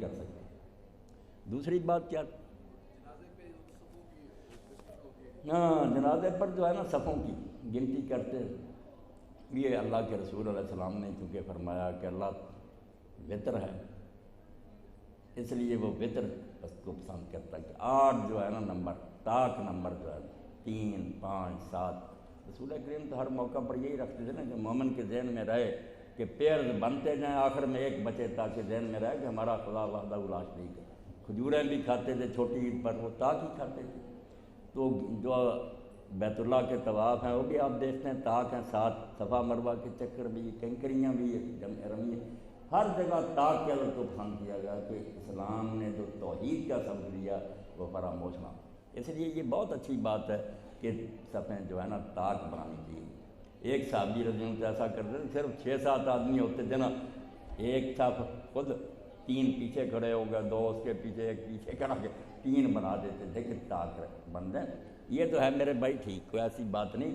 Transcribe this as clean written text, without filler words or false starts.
کر سکتے۔ دوسری بات کیا، ہاں جنازے پر جو ہے نا صفوں کی گنتی کرتے ہیں، یہ اللہ کے رسول علیہ السلام نے چونکہ فرمایا کہ اللہ وطر ہے، اس لیے وہ وطر اس کو پسند کرتا ہے کہ 8 جو ہے نا نمبر، طاق نمبر جو ہے 3 5 7، رسول کریم تو ہر موقع پر یہی رکھتے تھے نا کہ مومن کے ذہن میں رہے کہ پیرز بنتے جائیں، آخر میں ایک بچے تاکہ ذہن میں رہے کہ ہمارا خدا وحدہ لا شریک ہے۔ کھجوریں بھی کھاتے تھے چھوٹی عید پر، وہ طاق ہی کھاتے تھے۔ تو جو بیت اللہ کے طواف ہیں وہ بھی آپ دیکھتے ہیں طاق ہیں، 7 صفا مروہ کے چکر بھی، کنکریاں بھی، جمع رمی، ہر جگہ طاق کے اندر کو پسند کیا گیا کہ اسلام نے جو توحید کا سبق دیا وہ فراموش نہ۔ اس لیے یہ بہت اچھی بات ہے کہ صفیں جو ہے نا طاق بنانی چاہیے۔ ایک صحابی رضی اللہ عنہ ایسا کرتے تھے، صرف 6 7 آدمی ہوتے تھے نا، ایک صف خود 3 پیچھے کھڑے ہو گئے، 2 اس کے پیچھے، ایک پیچھے کھڑا کے 3 بنا دیتے تھے کہ طاق بن جائیں۔ یہ تو ہے میرے بھائی ٹھیک، کوئی ایسی بات نہیں۔